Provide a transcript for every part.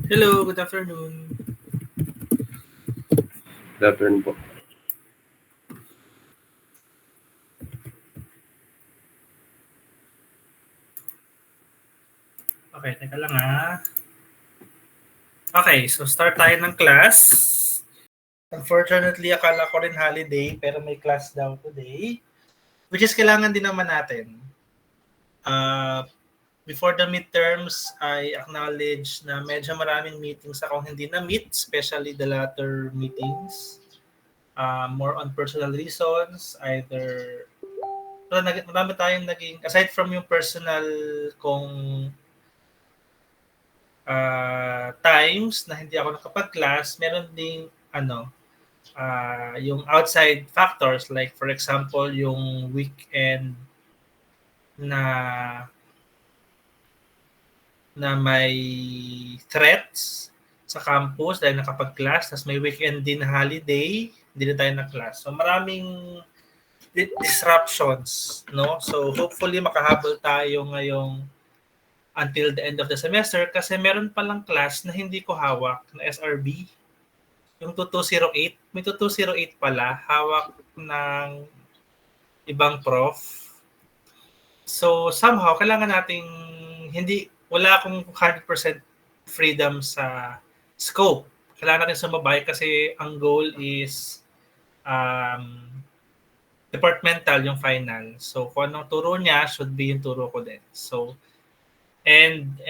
Hello, good afternoon. Good afternoon po. Okay, teka lang ha. Okay, so start tayo ng class. Unfortunately, akala ko rin holiday pero may class daw today. Which is kailangan din naman natin. Uh, Before the midterms, I acknowledge na medyo maraming meetings akong hindi na-meet, especially the latter meetings. More on personal reasons, either marami tayong naging, aside from yung personal kong times na hindi ako nakapag-class, meron ding yung outside factors like for example yung weekend na may threats sa campus dahil nakapag-class, tapos may weekend din na holiday, hindi na tayo na-class. So maraming disruptions, no? So hopefully makahabol tayo ngayong until the end of the semester kasi meron palang class na hindi ko hawak na SRB. Yung 2208, may 2208 pala, hawak ng ibang prof. So somehow, kailangan nating wala akong 100% freedom sa scope. Kailangan natin sumabay kasi ang goal is departmental yung final. So kung anong turo niya, should be yung turo ko din. So, and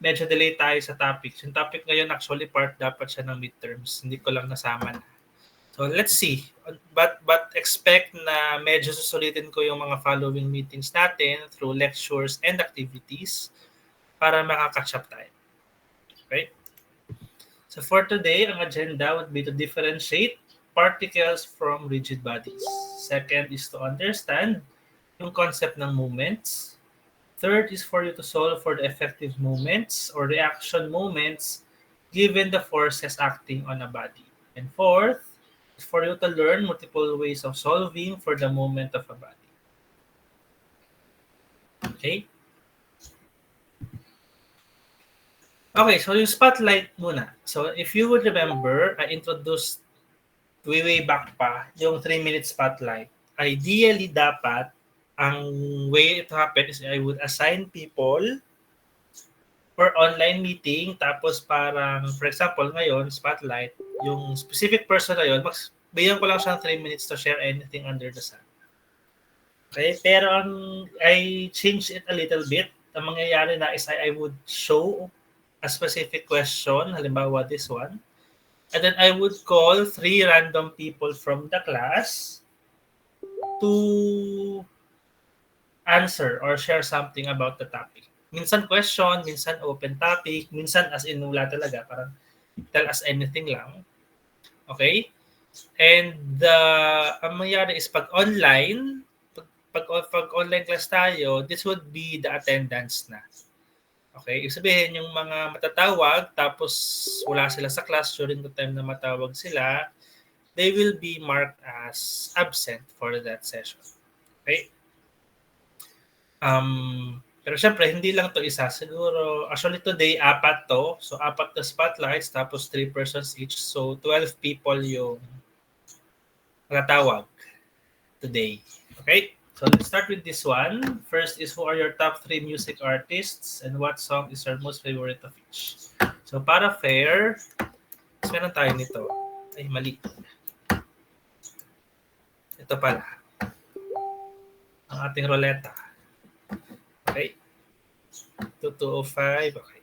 medyo delay tayo sa topics. Yung topic ngayon actually part dapat siya ng midterms. Hindi ko lang nasama na. So let's see. But expect na medyo susulitin ko yung mga following meetings natin through lectures and activities para makaka-catch up tayo. Okay? So for today, ang agenda would be to differentiate particles from rigid bodies. Second is to understand yung concept ng movements. Third is for you to solve for the effective movements or reaction moments given the forces acting on a body. And fourth is for you to learn multiple ways of solving for the movement of a body. Okay? Okay, so yung spotlight muna. So if you would remember, I introduced way back pa yung 3-minute spotlight. Ideally, dapat ang way it happens is I would assign people for online meeting, tapos parang, for example, ngayon, spotlight, yung specific person na yun, bigyan ko lang siya ng 3 minutes to share anything under the sun. Okay? Pero I changed it a little bit. Ang mangyayari na is I would show a specific question, halimbawa this one, and then I would call 3 random people from the class to answer or share something about the topic. Minsan question, minsan open topic, minsan as in wala talaga, parang tell us anything lang. Okay? And ang mangyari is pag online, pag online class tayo, this would be the attendance na. Okay? Ibig sabihin, yung mga matatawag, tapos wala sila sa class during the time na matawag sila, they will be marked as absent for that session. Okay? Pero syempre, hindi lang to isa. Siguro, actually today, 4 to. So, 4 na spotlights, tapos 3 persons each. So, 12 people yung natawag today. Okay? So, let's start with this one. First is, who are your top 3 music artists and what song is your most favorite of each? So, para fair, meron tayo nito. Ay, mali. Ito pala. Ang ating roleta. Okay? 2205. Okay.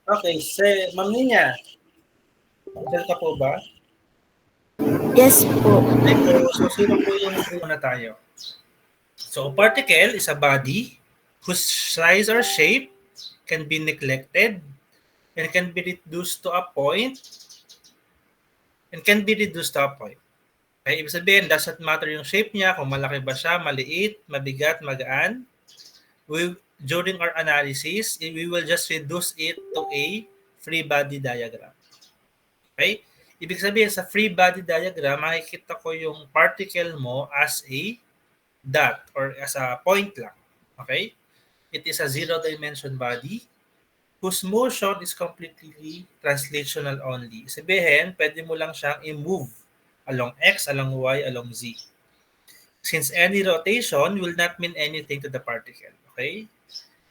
Okay, Ma'am Ninya. Diyan ka po ba? Yes po. So, sino po yung una tayo? So, a particle is a body whose size or shape can be neglected and can be reduced to a point Okay, ibig sabihin, doesn't matter yung shape niya, kung malaki ba siya, maliit, mabigat, magaan. During our analysis, we will just reduce it to a free body diagram. Okay? Ibig sabihin, sa free body diagram, makikita ko yung particle mo as a dot or as a point lang. Okay? It is a zero-dimension body whose motion is completely translational only. Sabihin, pwede mo lang siyang i-move along X, along Y, along Z. Since any rotation will not mean anything to the particle. Okay?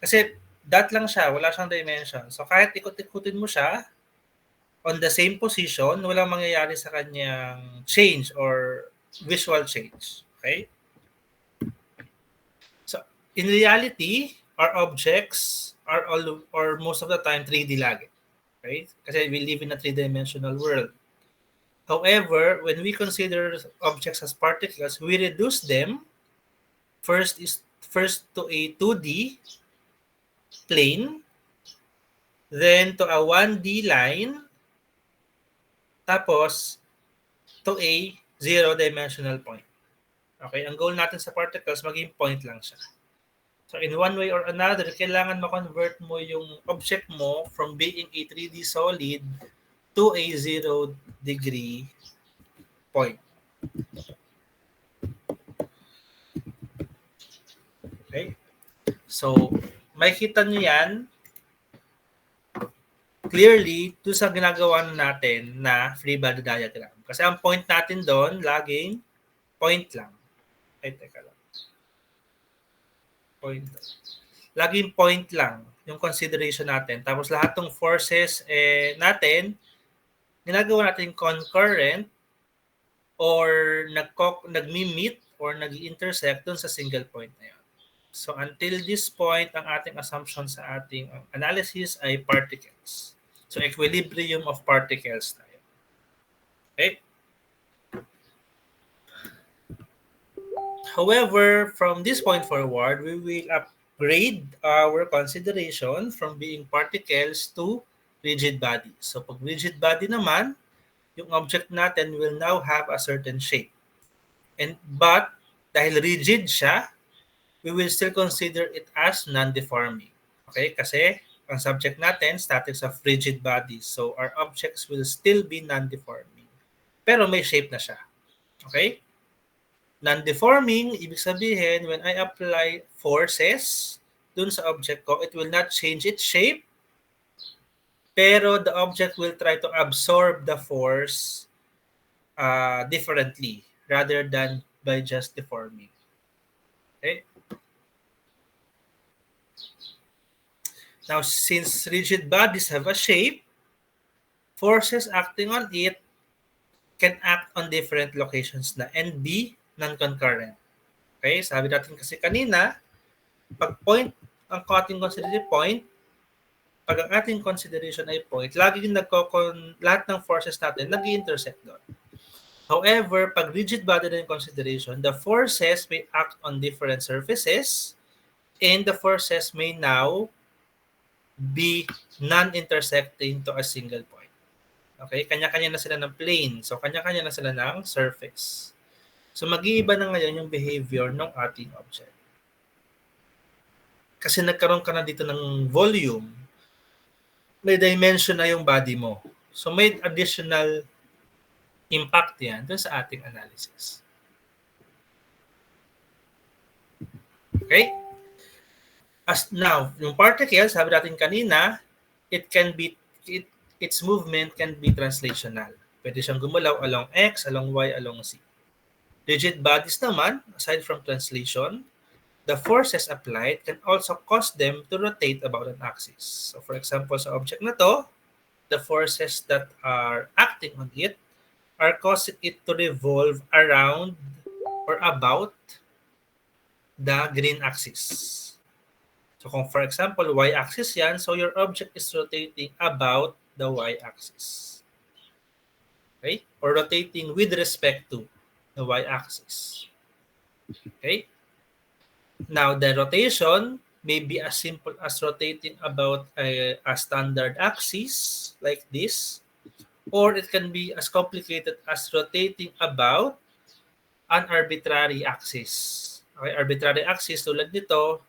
Kasi dot lang siya, wala siyang dimension. So kahit ikot-ikutin mo siya, on the same position, walang mangyayari sa kanyang change or visual change. Okay? So, in reality, our objects are all or most of the time 3D lagi. Okay? Kasi we live in a three-dimensional world. However, when we consider objects as particles, we reduce them first to a 2D plane, then to a 1D line, tapos to a zero-dimensional point. Okay, ang goal natin sa particles, maging point lang siya. So in one way or another, kailangan ma-convert mo yung object mo from being a 3D solid to a 0-degree point. Okay? So, makikita nyo yan clearly to sa ginagawa natin na free body diagram. Kasi ang point natin doon, laging point lang. Ay, teka lang. Point. Laging point lang yung consideration natin. Tapos lahat ng forces natin, ginagawa natin concurrent or nagmi-meet or nag-intersect dun sa single point na yun. So until this point, ang ating assumption sa ating analysis ay particles. So equilibrium of particles tayo. Okay? However, from this point forward, we will upgrade our consideration from being particles to rigid body. So pag rigid body naman, yung object natin will now have a certain shape. But dahil rigid siya, we will still consider it as non-deforming. Okay? Kasi ang subject natin, statics of rigid bodies. So our objects will still be non-deforming. Pero may shape na siya. Okay? Non-deforming, ibig sabihin, when I apply forces dun sa object ko, it will not change its shape, pero the object will try to absorb the force differently rather than by just deforming. Okay? Now, since rigid bodies have a shape, forces acting on it can act on different locations na and be non-concurrent. Okay? Sabi natin kasi kanina, pag point, ang ating considered point, pag ang ating consideration ay point, laging lahat ng forces natin nag-intersect doon. However, pag rigid body na yung consideration, the forces may act on different surfaces and the forces may now be non-intersecting to a single point. Okay? Kanya-kanya na sila ng plane. So, kanya-kanya na sila ng surface. So, mag-iiba na ngayon yung behavior ng ating object. Kasi nagkaroon ka na dito ng volume, may dimension na yung body mo. So may additional impact yan dun sa ating analysis. Okay? As now, yung particles, sabi natin kanina, its movement can be translational. Pwede siyang gumalaw along X, along Y, along Z. Rigid bodies naman, aside from translation, the forces applied can also cause them to rotate about an axis. So for example, sa object na to, the forces that are acting on it are causing it to revolve around or about the green axis. So kung for example, y-axis yan, so your object is rotating about the y-axis. Okay? Or rotating with respect to the y-axis. Okay? Now, the rotation may be as simple as rotating about a standard axis like this, or it can be as complicated as rotating about an arbitrary axis. Okay, arbitrary axis tulad nito,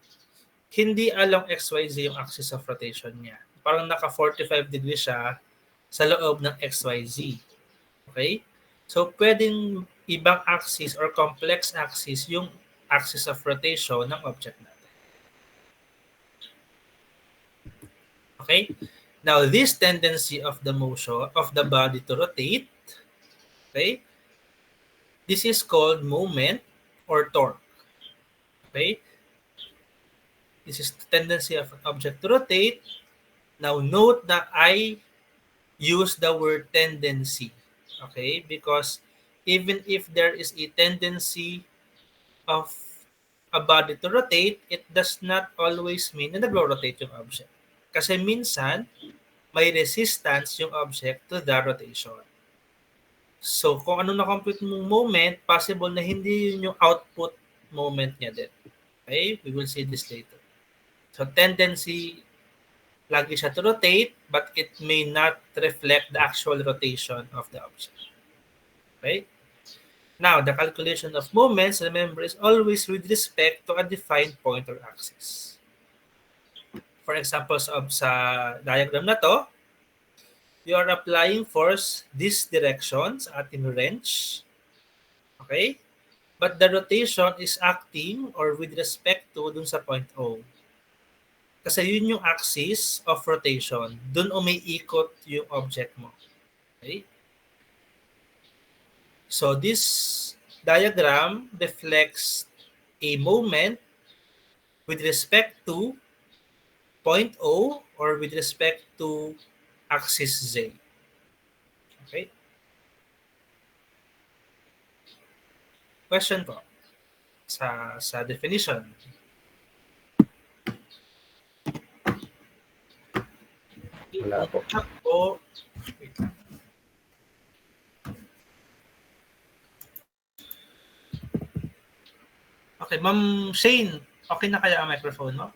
hindi along XYZ yung axis of rotation niya. parang naka 45 degrees siya sa loob ng XYZ. Okay? So, pwedeng ibang axis or complex axis yung axis of rotation ng object natin. Okay? Now, this tendency of the motion of the body to rotate, okay, this is called moment or torque. Okay? This is the tendency of an object to rotate. Now, note that I use the word tendency. Okay? Because even if there is a tendency of a body to rotate, it does not always mean na nagro-rotate yung object. Kasi minsan, may resistance yung object to the rotation. So, kung ano na-compute mong moment, possible na hindi yun yung output moment niya din. Okay? We will see this later. So, tendency, lagi siya to rotate, but it may not reflect the actual rotation of the object. Okay? Now, the calculation of moments, remember, is always with respect to a defined point or axis. For example, sa diagram na to, you are applying force this direction sa ating wrench. Okay? But the rotation is acting or with respect to dun sa point O. Kasi yun yung axis of rotation. Dun umiikot yung object mo. Okay? So this diagram reflects a moment with respect to point O or with respect to axis Z. Okay? Question po sa definition. Wala po. Ako, wait lang. Okay, Ma'am Shane, okay na kaya ang microphone mo?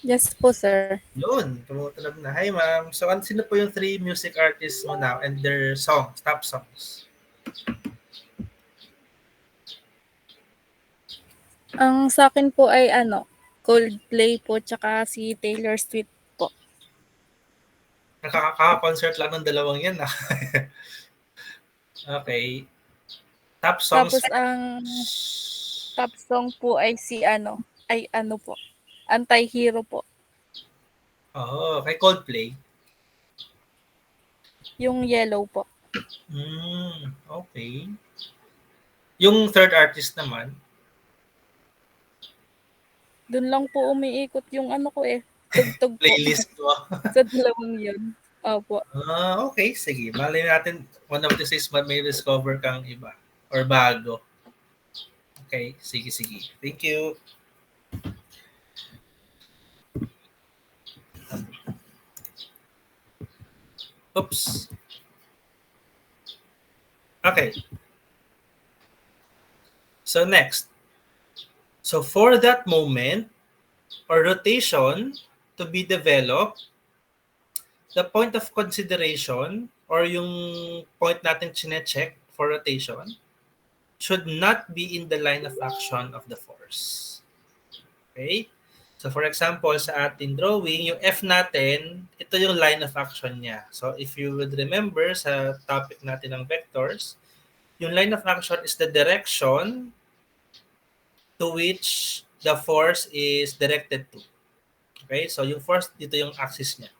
Yes po, sir. Yun, tumutunog na. Hi, ma'am. So, sino po yung 3 music artists mo now and their songs, top songs? Ang sa akin po ay Coldplay po tsaka si Taylor Swift po. Nakaka-concert lang ng dalawang yan. Okay. Top songs. Tapos ang top song po ay si po. Anti-Hero po. Oo, kay Coldplay. Yung Yellow po. Okay. Yung third artist naman? Doon lang po umiikot yung ko tugtog po. Playlist ko. Sa dalawang yun. Opo. Okay, sige. Malay natin, one of these days may discover kang iba or bago. Okay, sige. Thank you. Oops. Okay. So next. So for that moment or rotation to be developed, the point of consideration or yung point natin chine-check for rotation should not be in the line of action of the force. Okay? So for example, sa ating drawing, yung F natin, ito yung line of action niya. So if you would remember sa topic natin ng vectors, yung line of action is the direction to which the force is directed to. Okay? So yung force, dito yung axis niya.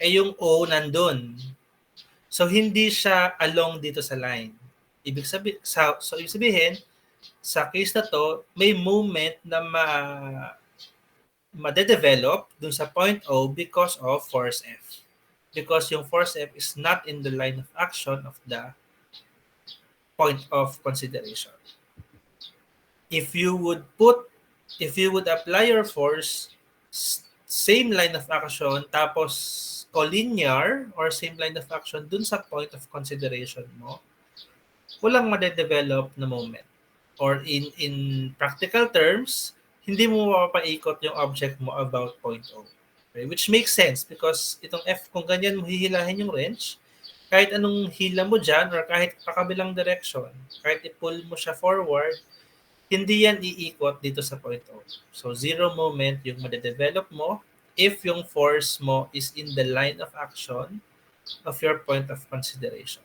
Yung O nandun. So hindi siya along dito sa line. Ibig sabihin, sa case na to, may moment na ma-develop dun sa point O because of force F. Because yung force F is not in the line of action of the point of consideration. If you would apply your force, same line of action, tapos collinear or same line of action dun sa point of consideration mo, walang ma-develop na moment. Or in practical terms, hindi mo mapapaikot yung object mo about point O. Okay? Which makes sense because itong F, kung ganyan mo hihilahin yung wrench, kahit anong hila mo dyan or kahit pakabilang direction, kahit i-pull mo siya forward, hindi yan iikot dito sa point O. So, zero moment yung ma-develop mo if yung force mo is in the line of action of your point of consideration.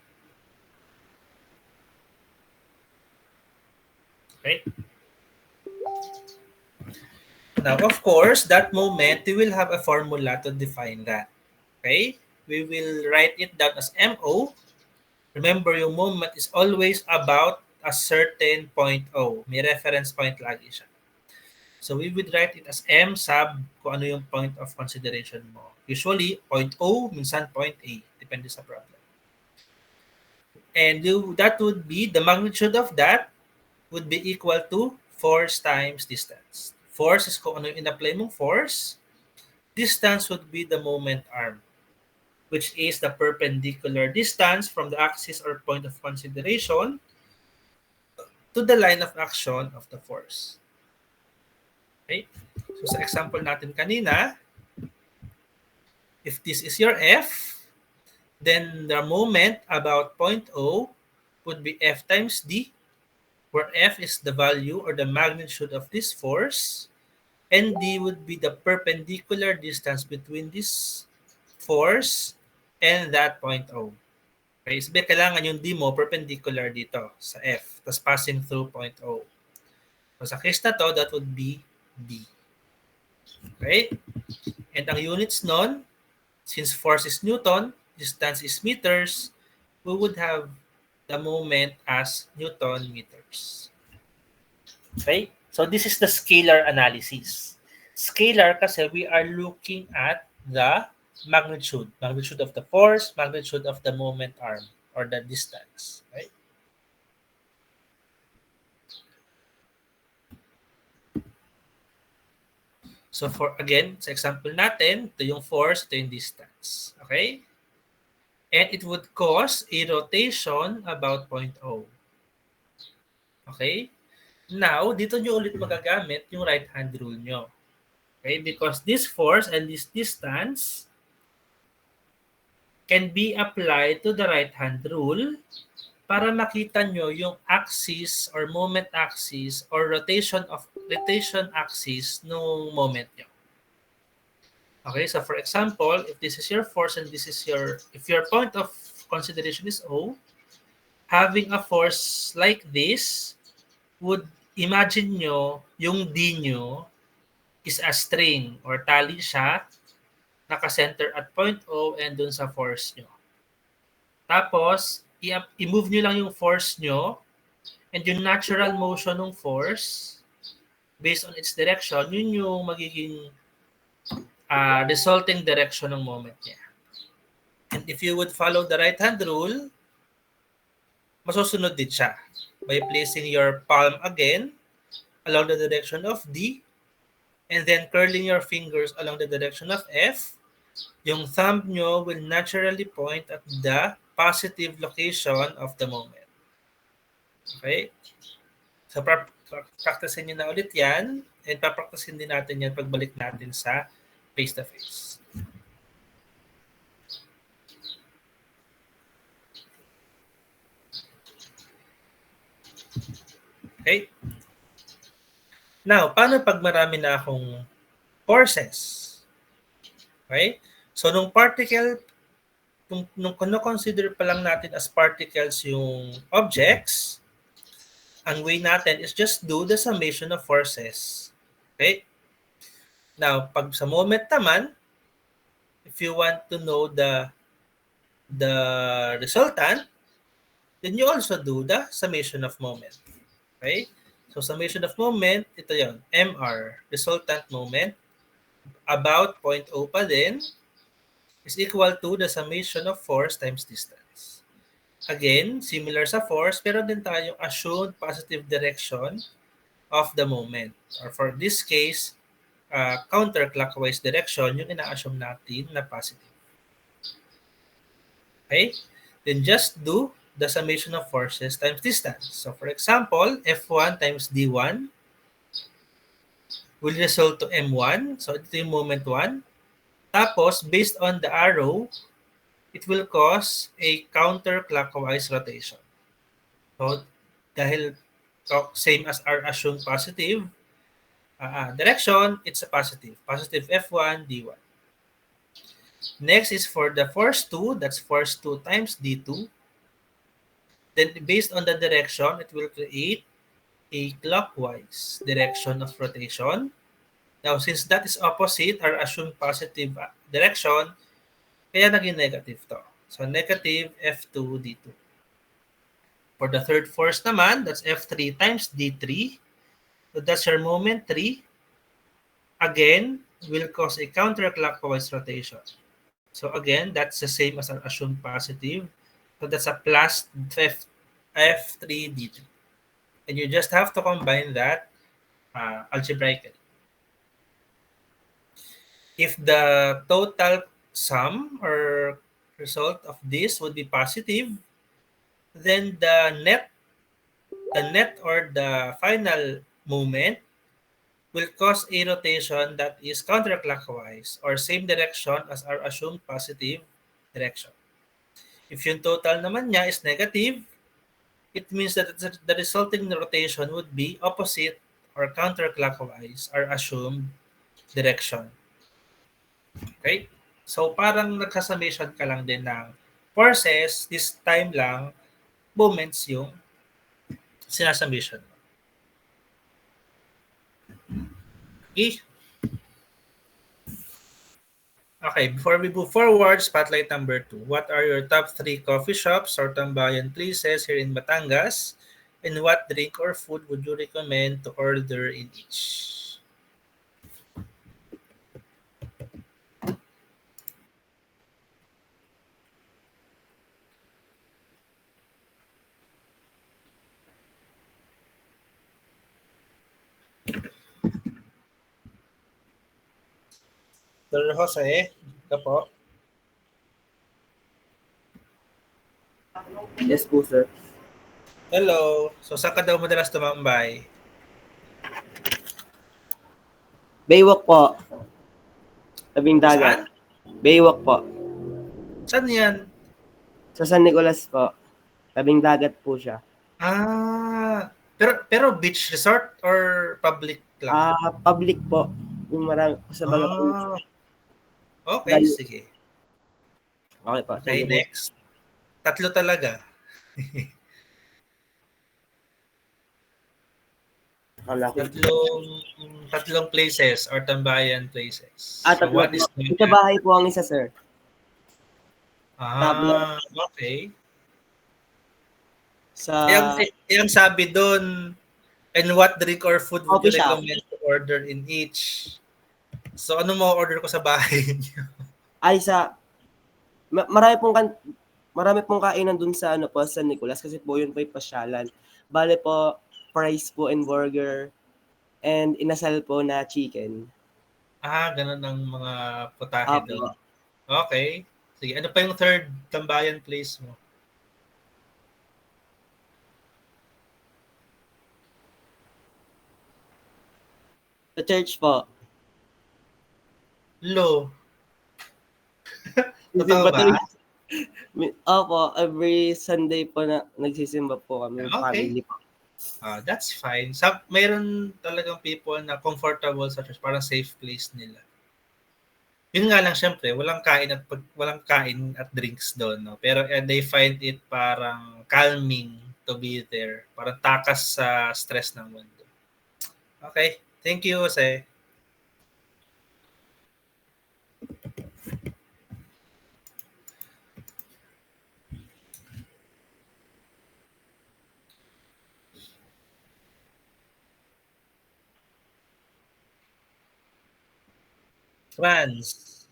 Okay? Now, of course, that moment, we will have a formula to define that. Okay? We will write it down as MO. Remember, yung moment is always about a certain point O. May reference point lagi siya. So we would write it as M sub kung ano yung point of consideration mo. Usually, point O, minsan point A. Depende sa problem. And that would be, the magnitude of that would be equal to force times distance. Force is kung ano yung in-apply mong force. Distance would be the moment arm, which is the perpendicular distance from the axis or point of consideration to the line of action of the force. Okay? So sa example natin kanina, if this is your F, then the moment about point O would be F times D, where F is the value or the magnitude of this force, and D would be the perpendicular distance between this force and that point O. Okay, so kailangan yung D mo perpendicular dito sa F, tapos passing through point O. So sa case na to, that would be D. Okay? And ang units nun, since force is Newton, distance is meters, we would have the moment as Newton meters. Okay? So this is the scalar analysis. Scalar kasi we are looking at the magnitude of the force, magnitude of the moment arm or the distance. Right? So for again, sa example natin, ito yung force, ito yung distance. Okay? And it would cause a rotation about point O. Okay? Now, dito nyo ulit magagamit yung right-hand rule nyo. Okay? Because this force and this distance can be applied to the right-hand rule para makita nyo yung axis or moment axis or rotation axis ng moment nyo. Okay, so for example, if this is your force and this is if your point of consideration is O, having a force like this would imagine nyo yung D nyo is a string or tali siya, naka-center at point O and dun sa force nyo. Tapos, i-move nyo lang yung force nyo and yung natural motion ng force based on its direction, yun yung magiging resulting direction ng moment niya. And if you would follow the right-hand rule, masusunod din siya by placing your palm again along the direction of D and then curling your fingers along the direction of F. Yung thumb nyo will naturally point at the positive location of the moment. Okay? So, practicein nyo na ulit yan and papracticein din natin yan pagbalik natin sa face-to-face. Okay? Now, paano pag marami na akong forces? Okay? So, nung particle, nung consider pa lang natin as particles yung objects, ang way natin is just do the summation of forces. Okay? Now, pag sa moment naman, if you want to know the resultant, then you also do the summation of moment. Okay? So, summation of moment, ito yon, MR, resultant moment, about point O pa din, is equal to the summation of force times distance. Again, similar sa force, pero din tayong assumed positive direction of the moment. Or for this case, counterclockwise direction, yung ina-assume natin na positive. Okay? Then just do the summation of forces times distance. So for example, F1 times D1 will result to M1. So ito yung moment 1. Tapos, based on the arrow, it will cause a counterclockwise rotation. So, dahil same as our assumed positive, Direction, it's a positive. Positive F1, D1. Next is for the force 2, that's force 2 times D2. Then based on the direction, it will create a clockwise direction of rotation. Now, since that is opposite or assumed positive direction, kaya naging negative to. So, negative F2 D2. For the third force naman, that's F3 times D3. So, that's your moment 3. Again, will cause a counterclockwise rotation. So, again, that's the same as an assumed positive. So, that's a plus F3 D3. And you just have to combine that algebraically. If the total sum or result of this would be positive, then the net or the final moment will cause a rotation that is counterclockwise or same direction as our assumed positive direction. If yung total naman niya is negative, it means that the resulting rotation would be opposite or counterclockwise our assumed direction. Okay? So parang nagka-summation ka lang din ng forces, this time lang, moments yung sinasummation mo. Okay? Okay, before we move forward, spotlight number 2. What are your top 3 coffee shops or tambayan places here in Batangas? And what drink or food would you recommend to order in each? Sir Jose, ka po. Yes po, sir. Hello. So, saan ka daw madalas tumambay? Baywalk po. Tabing dagat. Baywalk po. Saan yan? Sa San Nicolas po. Tabing dagat po siya. Pero beach resort or public lang? Public po. Yung marami po sa mga po. Okay, sige. Okay po. Okay, next. 3 talaga. Tatlong places or tambayan places. Tatlo So, what po. is Sa bahay po ang isa, sir. Okay. Sa Yung sabi doon, and what drink or food would you Coffee shop. recommend to order in each? So, ano mo order ko sa bahay niyo? ay sa marami pong kainan dun sa ano po, San Nicolas kasi po yun po yung pasyalan. Bale po, fries po and burger and inasal po na chicken. Ganun ang mga putahe Apo. doon. Okay. Sige, ano pa yung third tambayan place mo? Sa church po. Lo. Totoo ba? Opo, every Sunday po na nagsisimba po kami. Okay. Family po. That's fine. Mayroon talagang people na comfortable sa church, parang safe place nila. Yun nga lang, syempre, walang kain at drinks doon, no? Pero they find it parang calming to be there. Parang takas sa stress ng mundo. Okay. Thank you, Jose. Franz.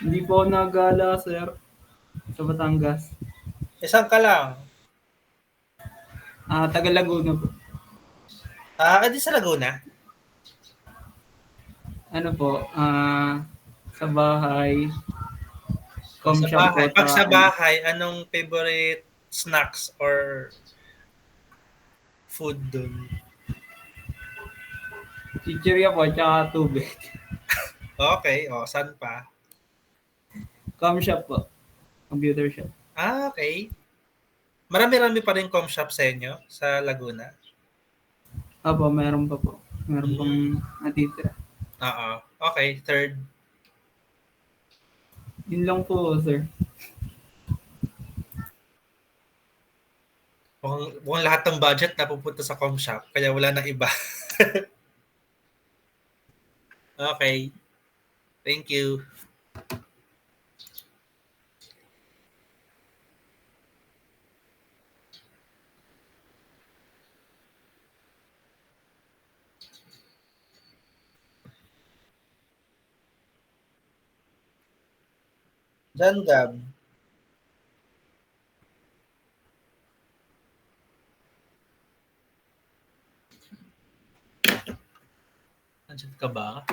Hindi po ako nagala, sir, sa Batangas. Isang ka lang. Taga Laguna po. Di sa Laguna? Ano po, sa bahay. Sa bahay. Pag sa bahay, anong favorite snacks or food dun? Chichirya po, tsaka tubig. Okay. Saan pa? Com shop po. Computer shop. Okay. Marami-rami pa rin com shop sa inyo, sa Laguna? Apo, meron pa po. Meron pang natitira. Oo. Okay, third. Yun lang po, sir. Mukhang lahat ng budget napupunta sa com shop, kaya wala nang iba. Okay. Thank you. Jan Gab. Nandiyan ka ba?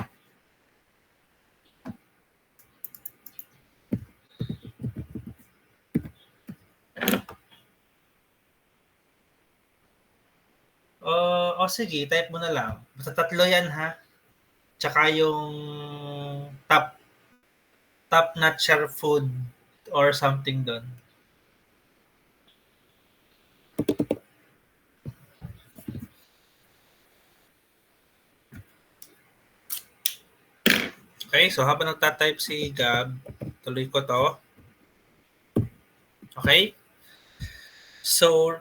Sige, type mo na lang. Basta tatlo yan ha. Tsaka yung top notcher food or something doon. Okay, so habang nagtatype si Gab, tuloy ko to. Okay? So,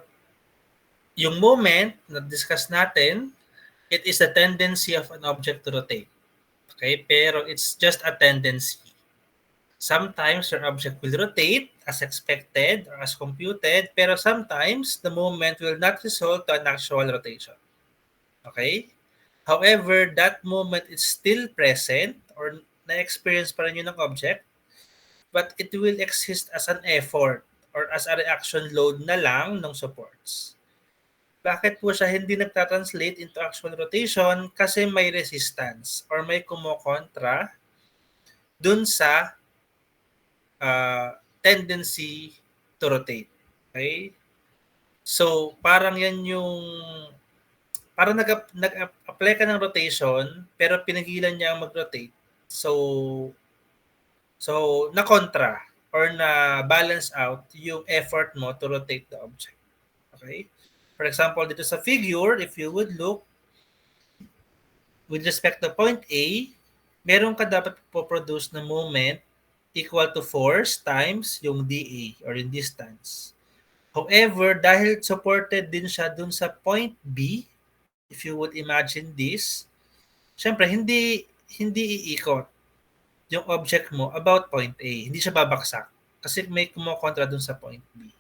yung moment na discuss natin, it is the tendency of an object to rotate. Okay? Pero it's just a tendency. Sometimes your object will rotate as expected or as computed, pero sometimes the moment will not result to an actual rotation. Okay? However, that moment is still present or na-experience pa rin yun ng object, but it will exist as an effort or as a reaction load na lang ng supports. Bakit po siya hindi nagtatranslate into actual rotation? Kasi may resistance or may kumokontra dun sa tendency to rotate. Okay? So, parang yan yung parang nag-apply ka ng rotation pero pinagilan niya ang mag-rotate. So na kontra or na balance out yung effort mo to rotate the object. Okay? For example, dito sa figure, if you would look with respect to point A, meron ka dapat po-produce na moment equal to force times yung dA or yung distance. However, dahil supported din siya dun sa point B, if you would imagine this, syempre hindi iikot yung object mo about point A. Hindi siya babaksak kasi may kumokontra dun sa point B.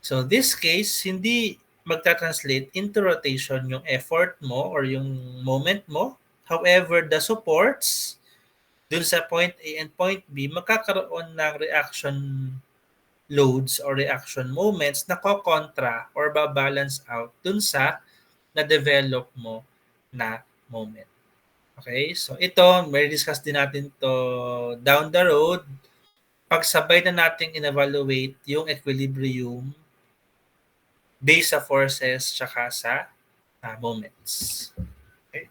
So this case, hindi magta-translate into rotation yung effort mo or yung moment mo. However, the supports dun sa point A and point B, magkakaroon ng reaction loads or reaction moments na kokontra or babalance out dun sa na-develop mo na moment. Okay? So ito, may discuss din natin to down the road. Pagsabay na natin in-evaluate yung equilibrium based sa forces tsaka sa moments. Okay?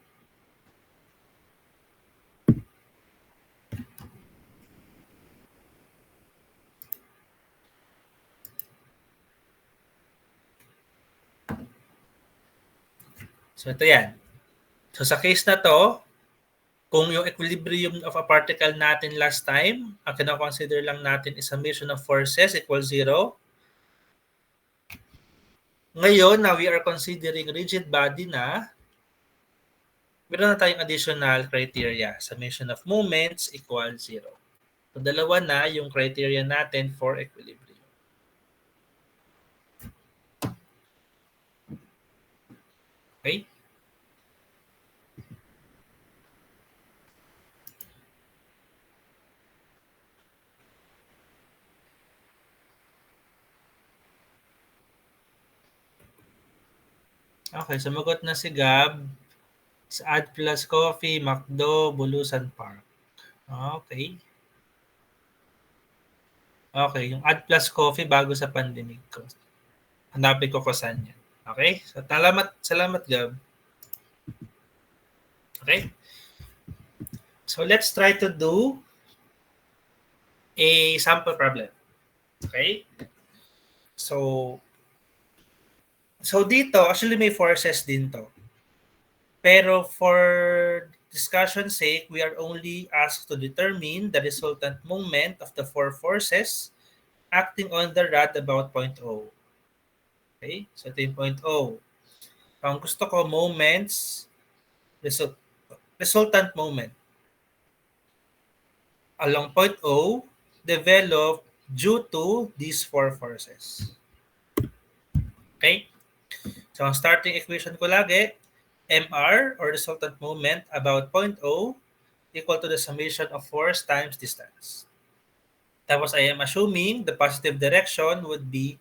So ito yan. So sa case na to, kung yung equilibrium of a particle natin last time, ang kina-consider lang natin is summation of forces equals 0. Ngayon, na we are considering rigid body na, meron na tayong additional criteria. Summation of moments equals 0. So dalawa na yung criteria natin for equilibrium. Okay? Okay, sumagot na si Gab sa Ad Plus Coffee, McDo, Bulusan Park. Okay. Okay, yung Ad Plus Coffee bago sa pandemic ko. Hanapin ko saan yan. Okay? So, salamat Gab. Okay? So, let's try to do a sample problem. Okay? So dito, actually may forces din to. Pero for discussion's sake, we are only asked to determine the resultant moment of the four forces acting on the rod about point O. Okay? So ito yung point O. Ang gusto ko, resultant moment along point O develop due to these four forces. Okay? So ang starting equation ko lagi, MR or resultant moment about point O equal to the summation of force times distance. Tapos I am assuming the positive direction would be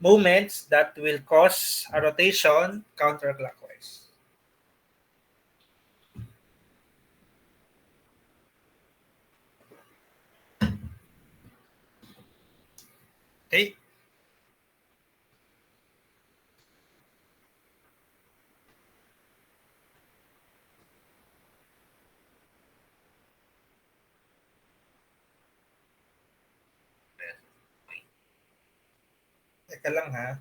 moments that will cause a rotation counterclockwise. Okay? Teka lang ha.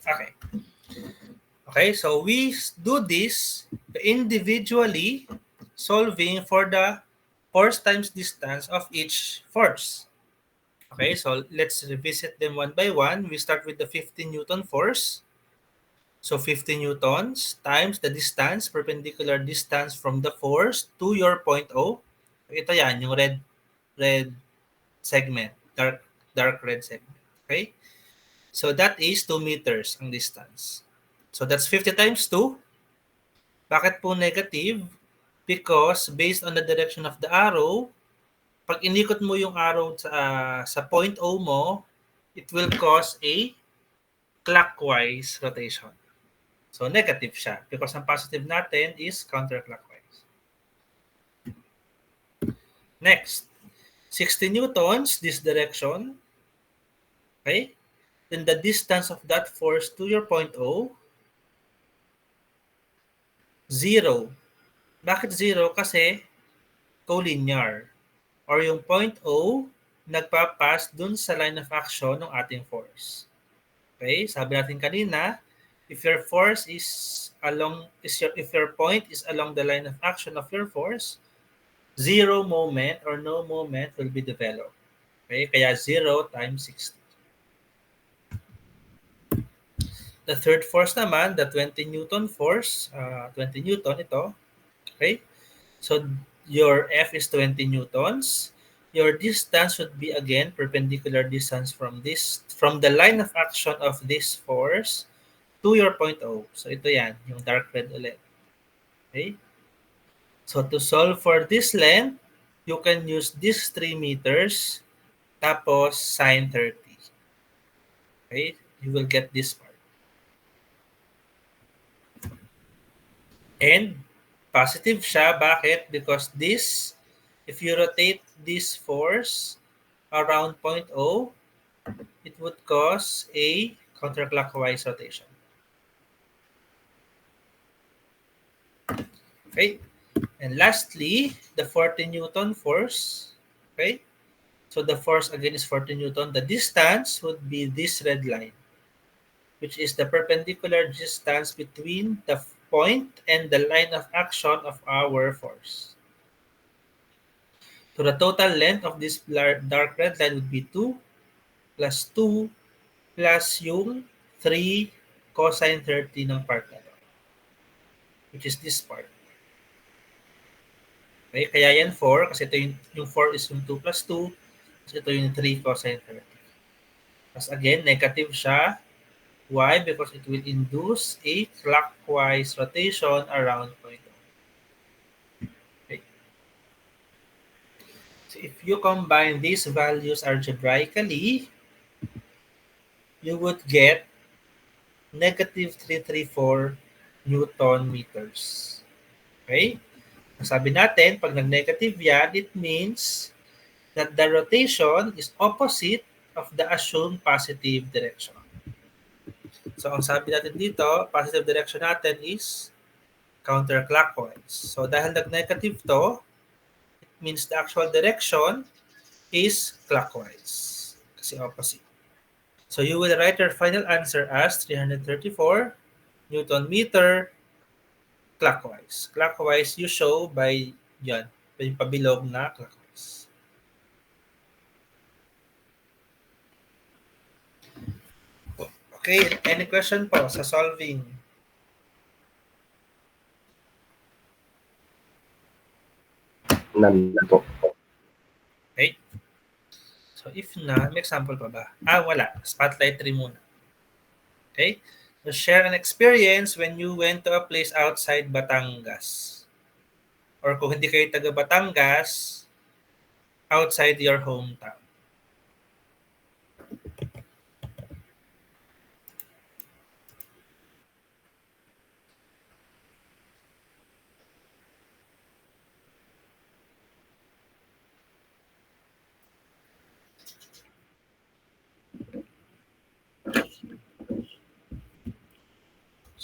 Okay. Okay, so we do this individually solving for the force times distance of each force. Okay, so let's revisit them one by one. We start with the 15 Newton force. So 50 newtons times the distance, perpendicular distance from the force to your point O. Ito yan, yung red segment, dark red segment. Okay? So that is 2 meters ang distance. So that's 50 times 2. Bakit po negative? Because based on the direction of the arrow, pag inikot mo yung arrow sa point O mo, it will cause a clockwise rotation. So negative siya because ang positive natin is counterclockwise. Next, 60 newtons this direction. Okay? Then the distance of that force to your point O, 0. Bakit 0? Kasi collinear. Or yung point O, nagpapass dun sa line of action ng ating force. Okay? Sabi natin kanina, if your force is if your point is along the line of action of your force, zero moment or no moment will be developed. Okay? Kaya 0 times 60. The third force naman, the 20 Newton force, 20 Newton ito. Okay? So your F is 20 newtons. Your distance would be again perpendicular distance from the line of action of this force to your point O. So ito yan, yung dark red ulit. Okay? So to solve for this length, you can use this 3 meters tapos sine 30. Okay? You will get this part. And positive siya. Bakit? Because this, if you rotate this force around point O, it would cause a counterclockwise rotation. Okay? And lastly, the 40 Newton force. Okay? So the force again is 40 Newton. The distance would be this red line, which is the perpendicular distance between the point and the line of action of our force. So the total length of this dark red line would be 2 plus 2 plus yung 3 cosine 30 ng part na to, which is this part. Okay, kaya yan 4 kasi ito yung 4 is yung 2 plus 2 kasi ito yung 3 cosine 30. As again, negative siya. Why? Because it will induce a clockwise rotation around point O. Okay. So if you combine these values algebraically, you would get negative 334 Newton meters. Okay? Sabi natin, pag nag-negative yan, it means that the rotation is opposite of the assumed positive direction. So, ang sabi natin dito, positive direction natin is counterclockwise. So, dahil nag-negative to, it means the actual direction is clockwise. Kasi opposite. So you will write your final answer as 334 Newton meter clockwise. Clockwise you show by yan, yung pabilog na clockwise. Okay, any question po sa solving? None na po. Okay. So if na, may example pa ba? Wala. Spotlight 3 muna. Okay? So share an experience when you went to a place outside Batangas. Or kung hindi kayo taga Batangas, outside your hometown.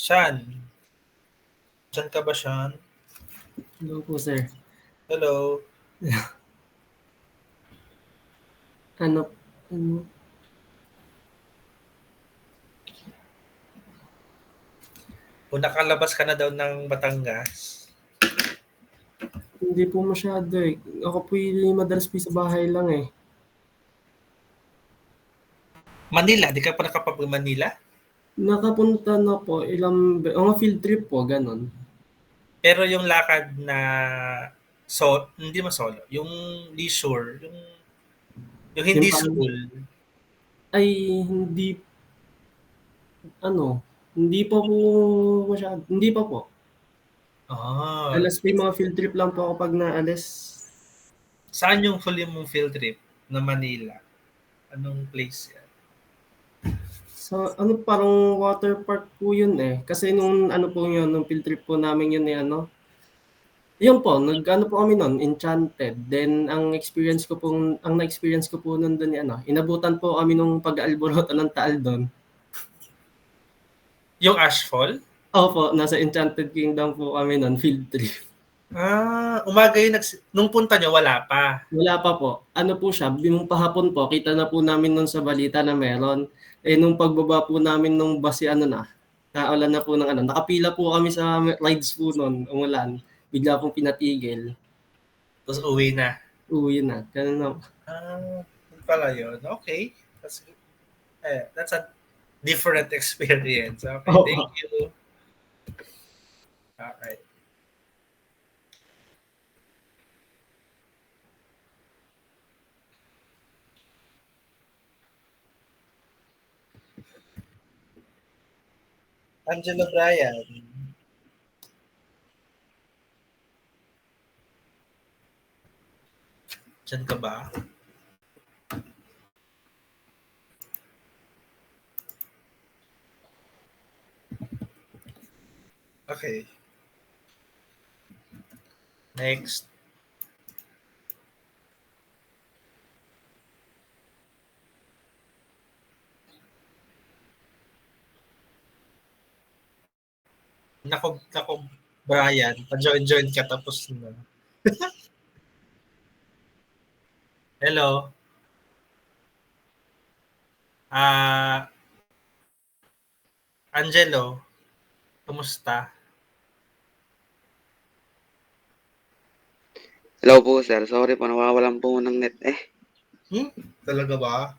Sean. Diyan ka ba, Sean? Hello po, sir. Hello. Ano? Kung nakalabas ka na daw ng Batangas, Hindi po masyado eh. Ako po yung madalas po sa bahay lang eh. Manila, di ka pa nakapag-Manila? Nakapunta na po mga field trip po, ganon. Pero yung lakad na hindi mo solo, yung leisure, yung hindi Yung parang- school. Ay, hindi pa po masyado. Hindi pa po. Alas po yung mga field trip lang po ako pag naalis. Saan yung huli mong field trip na Manila? Anong place yan? So, parang water park po yun eh. Kasi nung nung field trip po namin yun eh, yun po, po kami nun, Enchanted. Then, ang na-experience ko po nun dun, inabutan po kami nung pag-aalborota ng taal doon. Yung Ashfall? Opo, nasa Enchanted Kingdom po kami nun, field trip. Umaga yung nung punta nyo, wala pa. Wala pa po. Po siya, nung pahapon po, kita na po namin nun sa balita na meron. Nung pagbaba po namin nung bus, naulan na po nakapila po kami sa rides po nun, umulan. Bigla pong pinatigil. Tapos uwi na. Uwi na. Ganun na. Yun pala yun. Okay. That's a different experience. Okay, thank you. Alright. Angelo Bryan. Diyan ka ba? Okay. Next. Nako, Brian, pa-join ka tapos na. Hello. Angelo, kumusta? Hello po, sir. Sorry po, nawawalan po ng net eh. Talaga ba?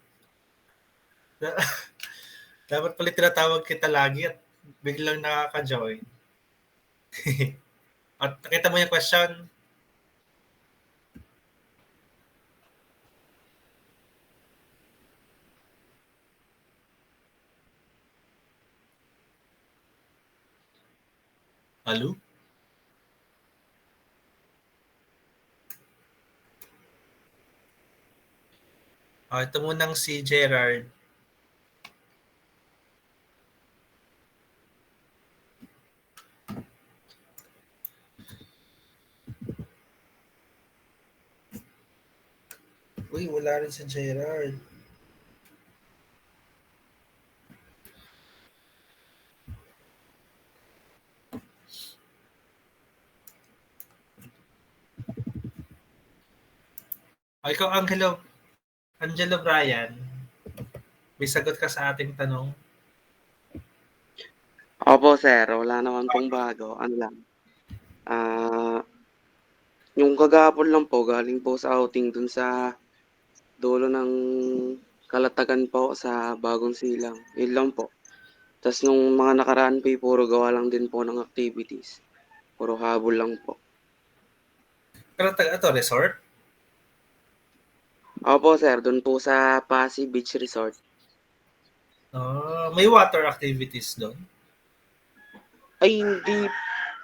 Dapat pala tinatawag kita lagi at biglang nakaka-join. At nakita mo yung question? Hello? Ito munang si Gerard. Uy, wala rin si Gerard. Ikaw, Angelo Bryan, may sagot ka sa ating tanong? Opo, sir. Wala naman pong bago. Ano lang. Yung kagapon lang po, galing po sa outing dun sa dulo ng Kalatagan po sa Bagong Silang. Yun lang po. Tapos nung mga nakaraan po, puro gawa lang din po ng activities. Puro habol lang po. Pero ito, resort? Opo, sir. Dun po sa Pasig Beach Resort. May water activities doon? Ay,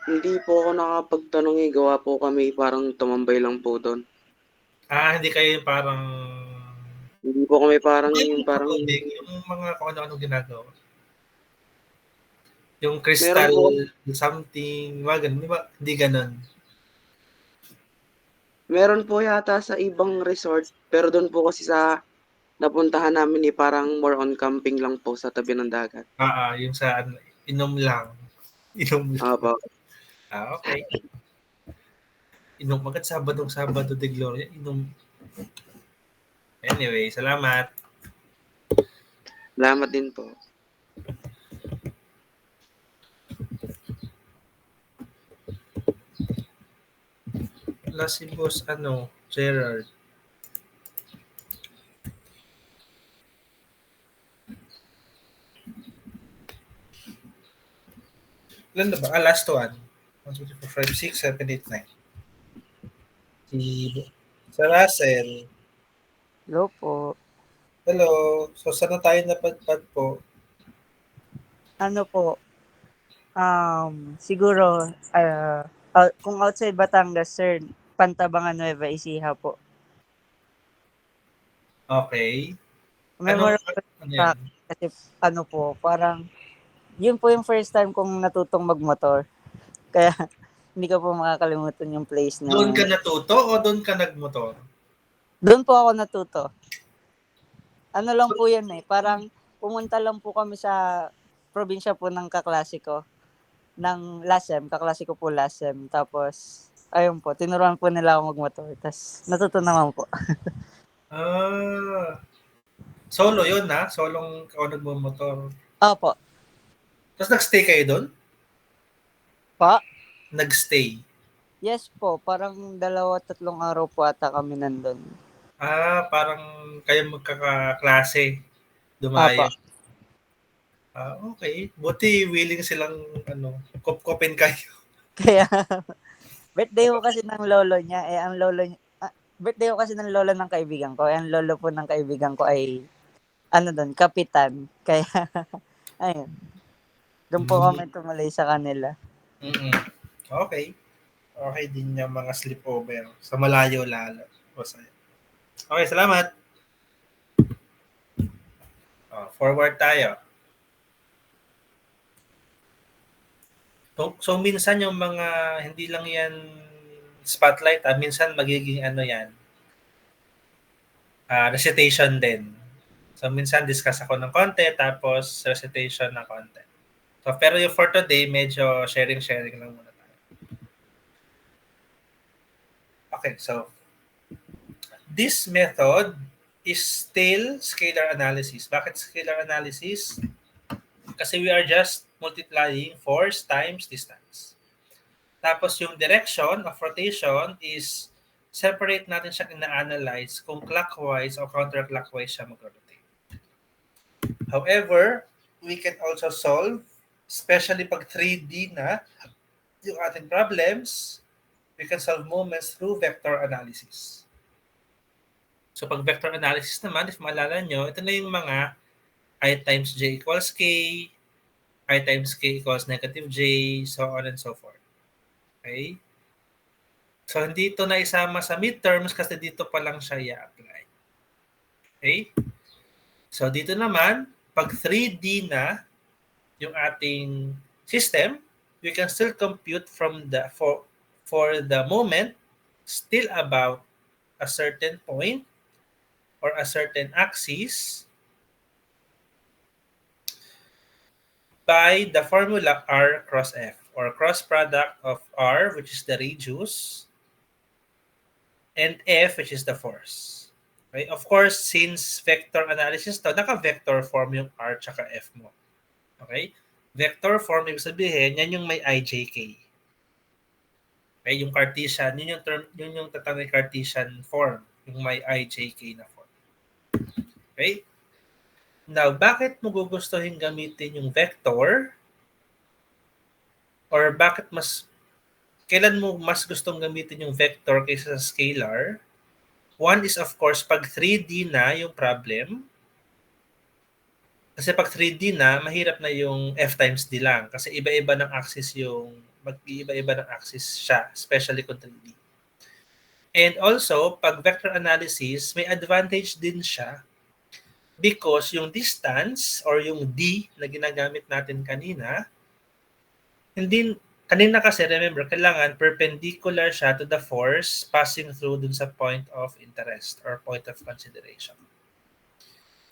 hindi po ako nakapagtanong eh. Gawa po kami parang tumambay lang po doon. Hindi kayo yung parang... Hindi po kami parang yung mga kung ano-ano ginagawa. Yung crystal Meron po. something, mga ganun. Di ba? Hindi ganun. Meron po yata sa ibang resort, pero doon po kasi sa napuntahan namin parang more on camping lang po sa tabi ng dagat. Yung sa inom lang. Inom lang. Opo. Okay. Inom agad Sabado de Gloria. Inom. Anyway, salamat. Salamat din po. Wala si boss, Gerard. Ilan na ba? Last one. 1, 2, 3, 4, 5, 6, 7, 8, 9. Si Russell. Hello po. Hello. So, saan na tayo napadpad po? Ano po? Siguro, kung outside Batangas, sir, Pantabangan, Nueva Ecija po. Okay. Memorable Ano yan? kasi parang, yun po yung first time kong natutong magmotor. Kaya, hindi ko po makakalimutan yung place na Doon ka natuto o doon ka nagmotor? Doon po ako natuto. Ano lang po yan parang pumunta lang po kami sa probinsya po ng kaklase ko. Ng Lasem, kaklase ko po Lasem. Tapos, ayun po, tinuruan po nila ako magmotor. Tapos, natuto naman po. Solo yun Solong ako nagmamotor. Opo. Tapos nagstay kayo doon? Pa? Nagstay? Yes po, parang 2-3 araw po ata kami nandun. Parang kayo magkakaklase. Dumayo. Okay. Buti willing silang kopkopin kayo. Kaya, birthday ko kasi ng lolo niya. Ang lolo niya, birthday ko kasi ng lolo ng kaibigan ko. Ang lolo po ng kaibigan ko ay, kapitan. Kaya, ayun. Doon po kami tumalay sa kanila. Okay. Okay din yung mga sleepover. Sa malayo lalo. Okay, salamat. Forward tayo. So minsan yung mga, hindi lang yan spotlight, minsan magiging yan, recitation din. So minsan discuss ako ng konti, tapos recitation ng konti. So, pero yung for today, medyo sharing lang muna tayo. Okay, so this method is still scalar analysis. Bakit scalar analysis? Kasi we are just multiplying force times distance. Tapos yung direction of rotation is separate natin siya ina-analyze kung clockwise o counterclockwise siya mag-rotate. However, we can also solve, especially pag 3D na yung ating problems, we can solve moments through vector analysis. So pag vector analysis naman, if maalala nyo, ito na yung mga I times j equals k, I times k equals negative j, so on and so forth. Okay? So hindi ito na isama sa midterms kasi dito pa lang siya i-apply. Okay? So dito naman, pag 3D na yung ating system, we can still compute from for the moment still about a certain point or a certain axis by the formula R cross F, or cross product of R, which is the radius, and F, which is the force. Okay? Of course, since vector analysis to, naka-vector form yung R tsaka F mo. Okay? Vector form, ibig sabihin, yan yung may IJK. Okay? Yung Cartesian, yun yung tatawag Cartesian form, yung may IJK na form. Okay? Now, bakit mo gugustuhin gamitin yung vector? Or bakit kailan mo mas gustong gamitin yung vector kaysa sa scalar? One is of course pag 3D na yung problem. Kasi pag 3D na, mahirap na yung F times D lang. Kasi iba-iba ng axis mag-iiba-iba ng axis siya, especially kung 3D. And also, pag vector analysis, may advantage din siya because yung distance or yung D na ginagamit natin kanina, kanina kasi, remember, kailangan perpendicular siya to the force passing through dun sa point of interest or point of consideration.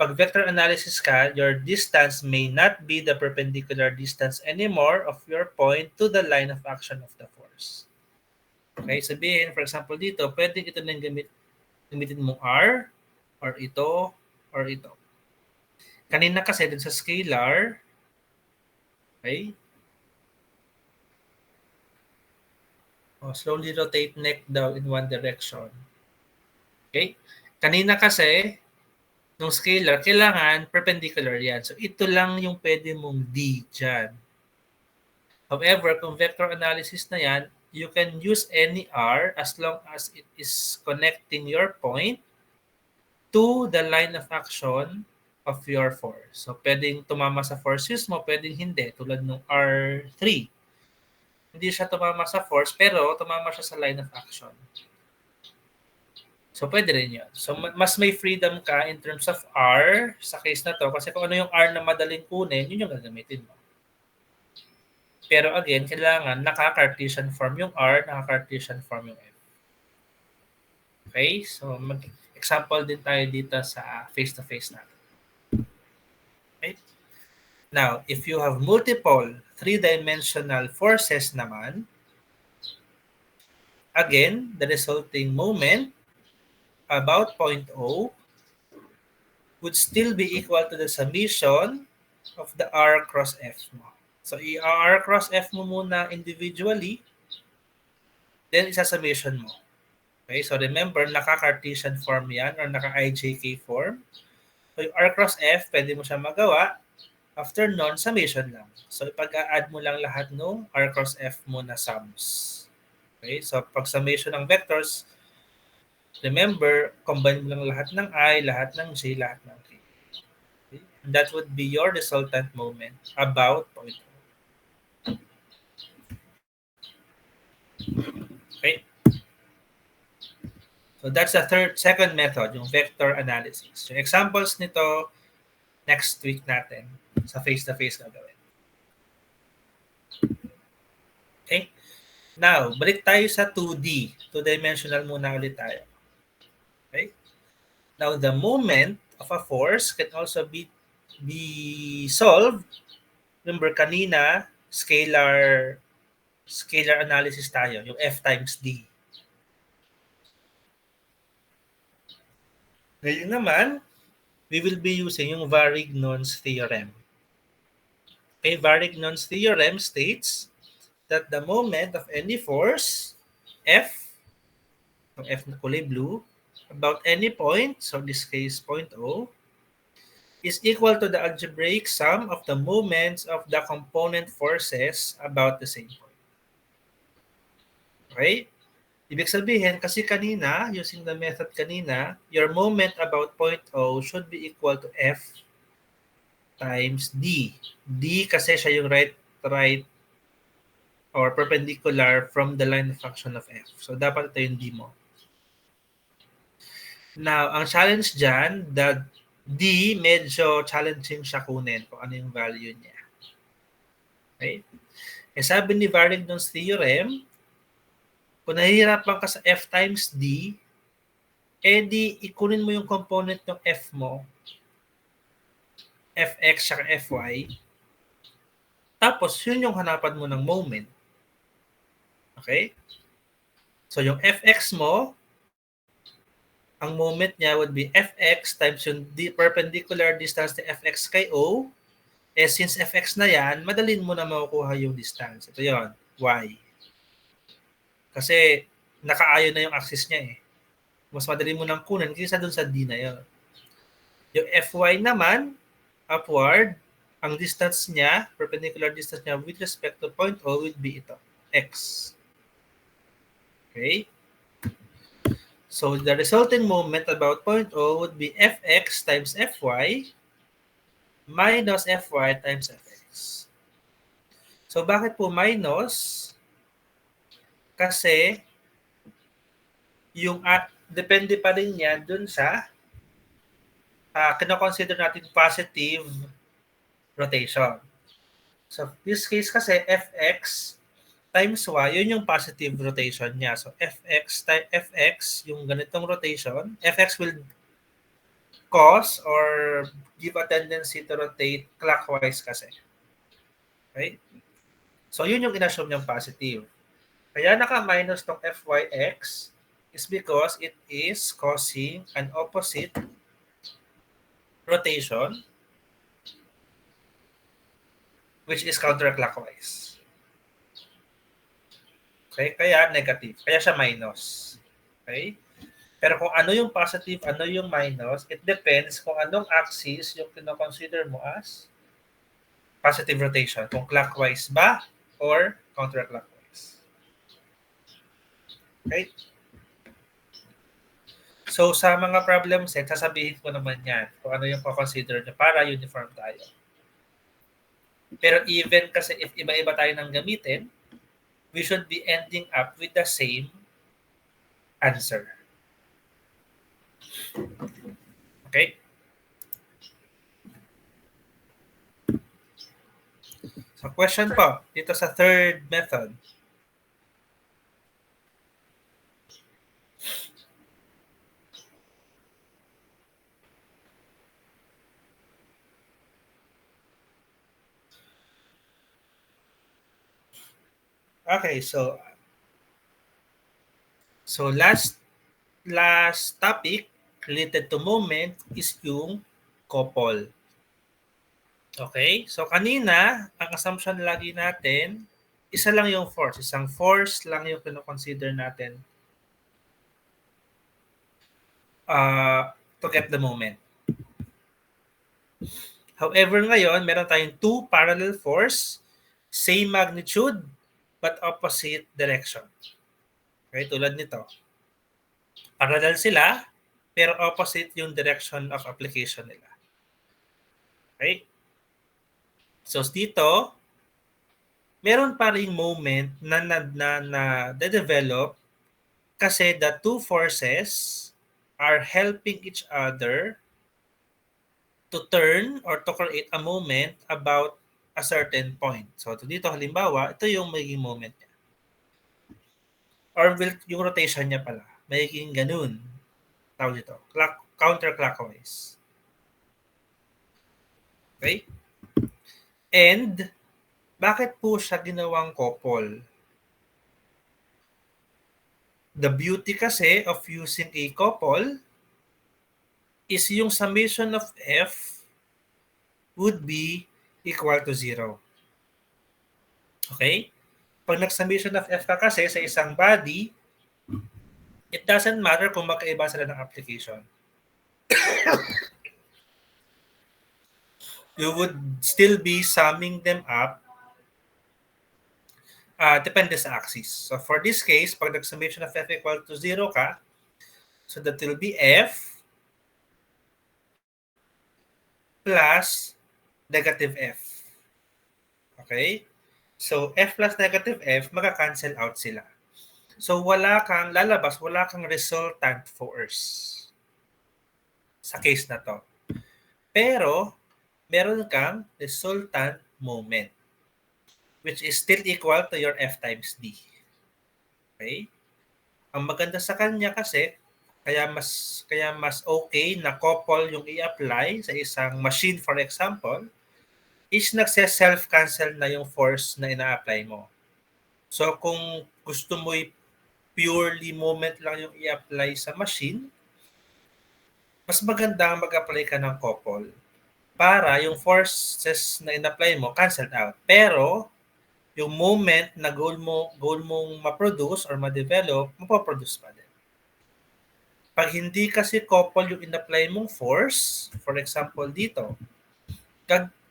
Pag vector analysis ka, your distance may not be the perpendicular distance anymore of your point to the line of action of the force. Okay, sabihin, for example dito, pwede ito nang gamitin mo R, or ito, or ito. Kanina kasi dun sa scalar, okay, slowly rotate neck daw in one direction. Okay? Kanina kasi, nung scalar, kailangan perpendicular yan. So, ito lang yung pwede mong D dyan. However, kung vector analysis na yan, you can use any R as long as it is connecting your point to the line of action of your force. So, pwedeng tumama sa forces mo, pwedeng hindi, tulad ng R3. Hindi siya tumama sa force, pero tumama siya sa line of action. So, pwede rin yun. So, mas may freedom ka in terms of R sa case na to. Kasi kung ano yung R na madaling kunin, yun yung gagamitin mo. Pero again, kailangan naka-Cartesian form yung R, naka-Cartesian form yung F. Okay? So, mag-example din tayo dito sa face-to-face natin. Okay? Now, if you have multiple three-dimensional forces naman, again, the resulting moment about point O would still be equal to the summation of the R cross F mo. So, i-R cross F mo muna individually, then isa-summation mo. Okay, so remember, naka-Cartesian form yan or naka-IJK form. So, yung R cross F, pwede mo siya magawa. After nun, summation lang. So, ipag-a-add mo lang lahat ng R cross F mo na sums. Okay? So, pag summation ng vectors, remember, combine mo lang lahat ng I, lahat ng J, lahat ng K. Okay? And that would be your resultant moment about point O. Okay? So, that's the second method, yung vector analysis. Yung examples nito, next week natin sa face-to-face gagawin. Okay? Now, balik tayo sa 2D. Two-dimensional muna ulit tayo. Okay? Now, the moment of a force can also be solved. Remember, kanina, scalar analysis tayo, yung F times D. Ngayon naman, we will be using yung Varignon's theorem. Okay, Varignon's theorem states that the moment of any force, F, so F na kulay blue, about any point, so in this case, point O, is equal to the algebraic sum of the moments of the component forces about the same point. Okay? Ibig sabihin, kasi kanina, using the method kanina, your moment about point O should be equal to F times D. D kasi siya yung right or perpendicular from the line of action of F. So, dapat ito yung D mo. Now, ang challenge dyan, the D, medyo challenging siya kunin kung ano yung value niya. Okay? Eh, sabi ni Varignon's theorem, kung nahihirapan ka sa F times D, eh di ikunin mo yung component ng F mo, Fx at Fy, tapos yun yung hanapan mo ng moment. Okay? So yung Fx mo, ang moment niya would be fx times yung perpendicular distance ni fx kay O. Eh, since fx na yan, madalin mo na makukuha yung distance. Ito yon, y. Kasi nakaayon na yung axis niya eh. Mas madali mo nang kunin kaysa dun sa d na yon. Yung fy naman, upward, ang distance niya, perpendicular distance niya with respect to point O would be ito, x. Okay? So the resulting moment about point O would be fx times fy minus fy times fx. So bakit po minus? Kasi yung depende pa rin yan dun sa kino-consider natin positive rotation. So this case kasi fx times y, yun yung positive rotation niya. So fx, yung ganitong rotation, fx will cause or give a tendency to rotate clockwise kasi. Okay? So yun yung inassume niyang positive. Kaya naka-minus tong fyx is because it is causing an opposite rotation which is counterclockwise. Okay? Kaya negative. Kaya siya minus. Okay? Pero kung ano yung positive, ano yung minus, it depends kung anong axis yung kino-consider mo as positive rotation. Kung clockwise ba or counterclockwise. Okay? So, sa mga problem set, sasabihin ko naman yan kung ano yung consider nyo para uniform tayo. Pero even kasi if iba-iba tayo ng gamitin, we should be ending up with the same answer. Okay? So, question po, dito sa third method. Okay, so last topic related to moment is yung couple. Okay? So kanina, ang assumption lagi natin, isa lang yung force. Isang force lang yung kino-consider natin to get the moment. However, ngayon, meron tayong two parallel force, same magnitude, but opposite direction. Okay, tulad nito. Parallel sila, pero opposite yung direction of application nila. Okay? So dito, meron pa ring moment na de-develop kasi the two forces are helping each other to turn or to create a moment about a certain point. So dito halimbawa, ito yung magiging moment niya. Or yung rotation niya pala. Magiging ganun. Tawag dito. Counterclockwise. Okay? And, bakit po siya ginawang couple? The beauty kasi of using a couple is yung summation of f would be equal to 0. Okay? Pag nag-summation of f ka kasi sa isang body, it doesn't matter kung magkaiba sila ng application. You would still be summing them up depende sa axis. So for this case, pag nag-summation of f equal to 0 ka, so that will be f plus negative f. Okay? So f plus negative f, magka-cancel out sila. So wala kang lalabas, wala kang resultant force sa case na to. Pero meron kang resultant moment which is still equal to your f times d. Okay? Ang maganda sa kanya kasi kaya mas okay na couple yung i-apply sa isang machine, for example, is nagse-self-cancel na yung force na ina-apply mo. So kung gusto mo purely moment lang yung i-apply sa machine, mas maganda mag-apply ka ng couple para yung forces na in-apply mo canceled out. Pero yung moment na goal mong ma-produce or ma-develop, mapoproduce pa din. Pag hindi kasi couple yung in-apply mong force, for example dito,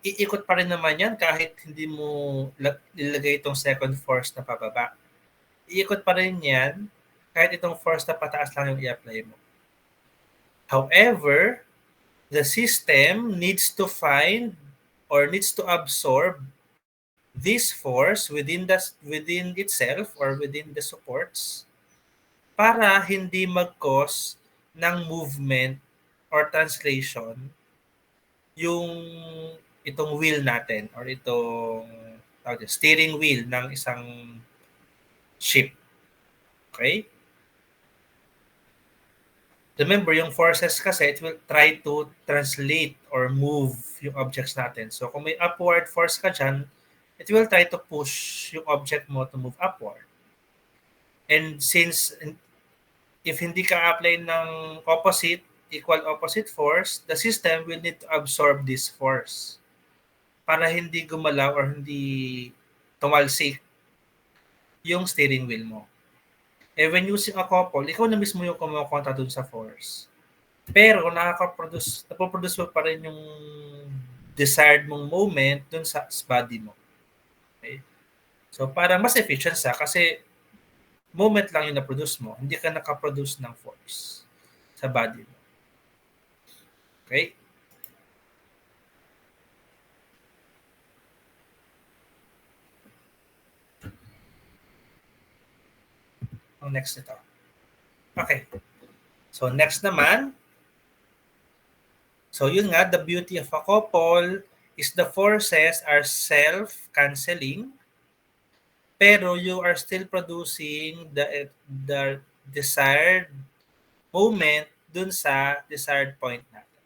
iikot pa rin naman yan kahit hindi mo ilagay itong second force na pababa. Iikot pa rin yan kahit itong force na pataas lang yung i-apply mo. However, the system needs to find or needs to absorb this force within itself or within the supports para hindi mag-cause ng movement or translation yung itong wheel natin or itong steering wheel ng isang ship. Okay? Remember, yung forces kasi, it will try to translate or move yung objects natin. So, kung may upward force ka dyan, it will try to push yung object mo to move upward. And since if hindi ka apply ng equal opposite force, the system will need to absorb this force para hindi gumalaw or hindi tumalsik yung steering wheel mo. Eh, when using a couple, ikaw na mismo yung kumukontra dun sa force. Pero napoproduce mo pa rin yung desired mong moment dun sa body mo. Okay? So, para mas efficient siya kasi moment lang yung na-produce mo. Hindi ka nakaproduce ng force sa body mo. Okay? Ang next nito. Okay. So, next naman. So, yun nga, the beauty of a couple is the forces are self-canceling, pero you are still producing the desired moment dun sa desired point natin.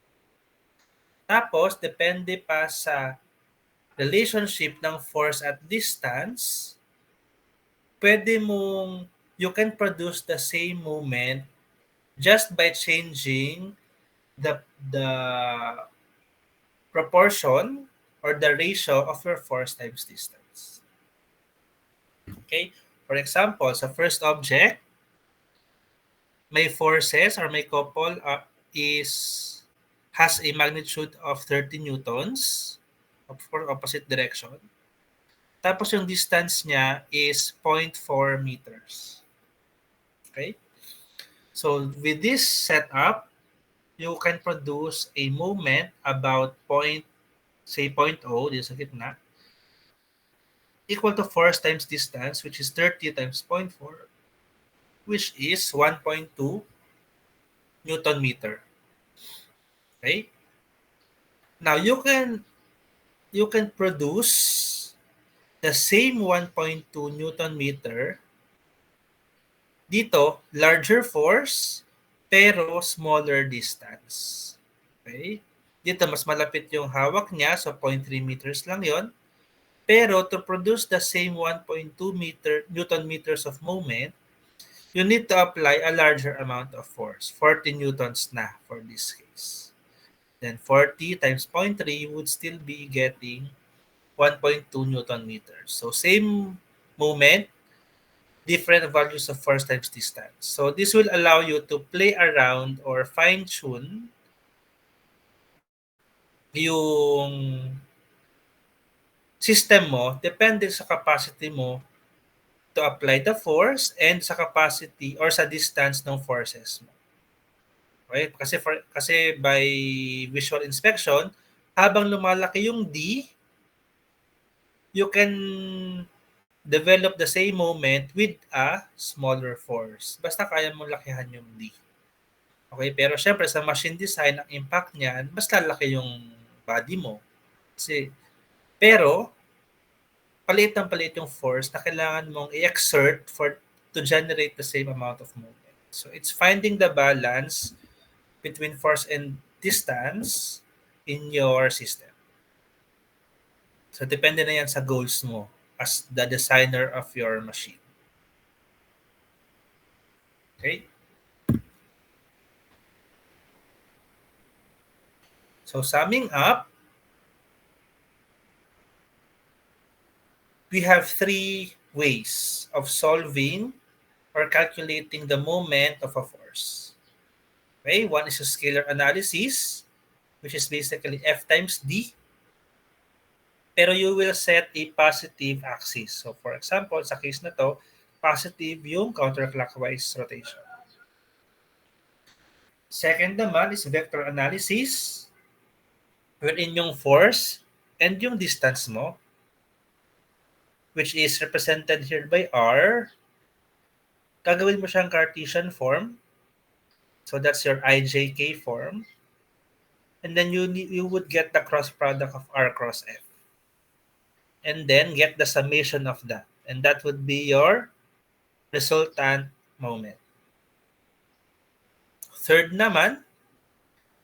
Tapos, depende pa sa relationship ng force at distance, you can produce the same moment just by changing the proportion or the ratio of your force times distance. Okay? For example, sa first object, may forces or may couple has a magnitude of 30 newtons for opposite direction. Tapos yung distance niya is 0.4 meters. Okay? So with this setup, you can produce a moment about 0.0 dito sa gitna equal to force times distance, which is 30 times 0.4, which is 1.2 Newton meter. Okay? Now you can produce the same 1.2 Newton meter dito, larger force pero smaller distance. Okay? Dito mas malapit yung hawak niya, so 0.3 meters lang yon. Pero to produce the same 1.2 Newton meters of moment, you need to apply a larger amount of force, 40 newtons na for this case. Then 40 times 0.3 would still be getting 1.2 Newton meters. So same moment, different values of force times distance. So this will allow you to play around or fine-tune yung system mo depende sa capacity mo to apply the force and sa capacity or sa distance ng forces mo. Okay? Kasi by visual inspection, habang lumalaki yung D, you can develop the same moment with a smaller force. Basta kaya mo lakihan yung D. Okay? Pero syempre sa machine design, ang impact niyan, mas lalaki yung body mo. Pero palit yung force na kailangan mong i-exert to generate the same amount of movement. So it's finding the balance between force and distance in your system. So depende na yan sa goals mo as the designer of your machine. Okay? So summing up, we have three ways of solving or calculating the moment of a force. Okay, one is a scalar analysis, which is basically F times D. Pero you will set a positive axis. So for example, sa case na to, positive yung counterclockwise rotation. Second naman is vector analysis, wherein yung force and yung distance mo, which is represented here by R, gagawin mo siyang Cartesian form. So that's your IJK form. And then you would get the cross product of R cross F. And then get the summation of that. And that would be your resultant moment. Third naman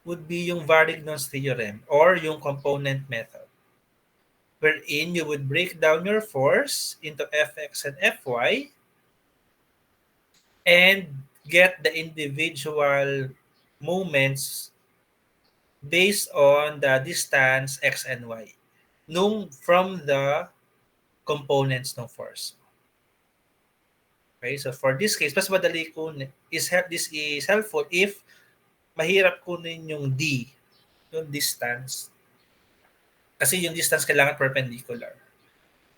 would be yung Varignon's theorem or yung component method, wherein you would break down your force into Fx and Fy and get the individual moments based on the distance x and y from the components ng force. Okay, so for this case, mas madali kunin. This is helpful if mahirap kunin yung D, yung distance. Kasi yung distance kailangan perpendicular.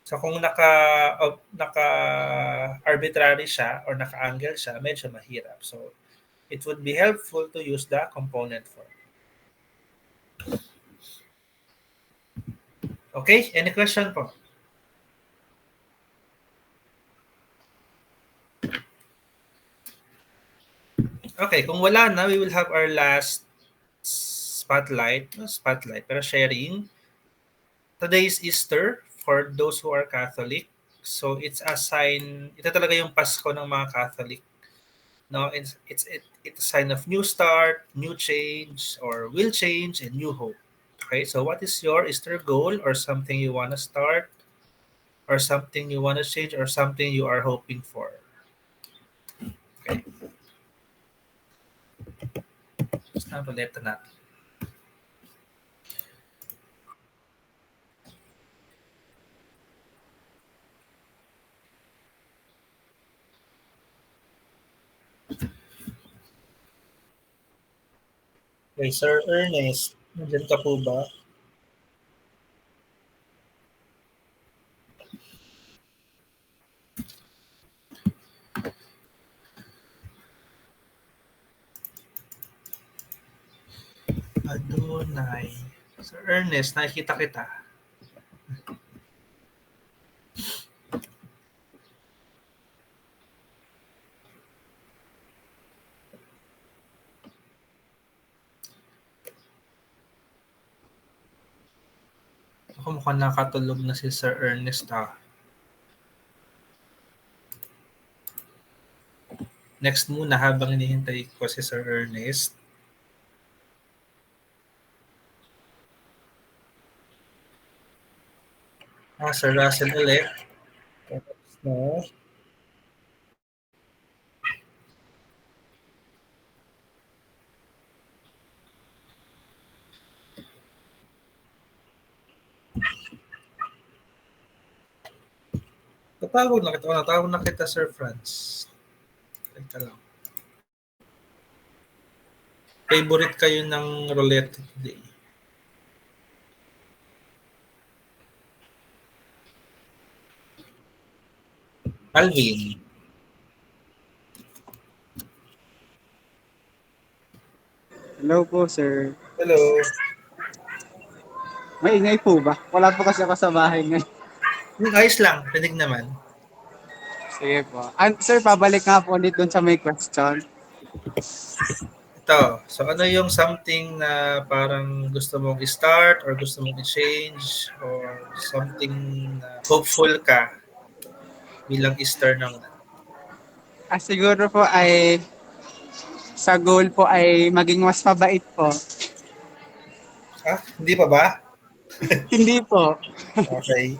So kung naka-arbitrary siya or naka-angle siya, medyo mahirap. So it would be helpful to use the component form. Okay, any question po? Okay, kung wala na, we will have our last pero sharing. Today is Easter for those who are Catholic. So it's a sign, ito talaga yung Pasko ng mga Catholic. No, it's a sign of new start, new change, or will change, and new hope. Okay, so what is your Easter goal or something you want to start or something you want to change or something you are hoping for? Okay. Basta baleta natin. Okay, Sir Ernest, nandiyan ka po ba? Adonai. Sir Ernest, nakikita kita. Ako mukhang nakatulog na si Sir Ernest Next muna habang hinihintay ko si Sir Ernest. Sir Russell ulit. No. Natawag na kita, Sir Franz. Teka lang. Favorite kayo ng roulette today? Alvin. Hello po, sir. Hello. May ingay po ba? Wala po kasi ako sa bahay ngayon. Ayos lang. Rinig naman. Sige po. Sir, pabalik nga po ulit dun sa may question. Ito. So ano yung something na parang gusto mong i-start or gusto mong i-change or something na hopeful ka bilang Easter ng Siguro po ay sa goal po ay maging mas mabait po. Hindi pa ba? Hindi po. Okay.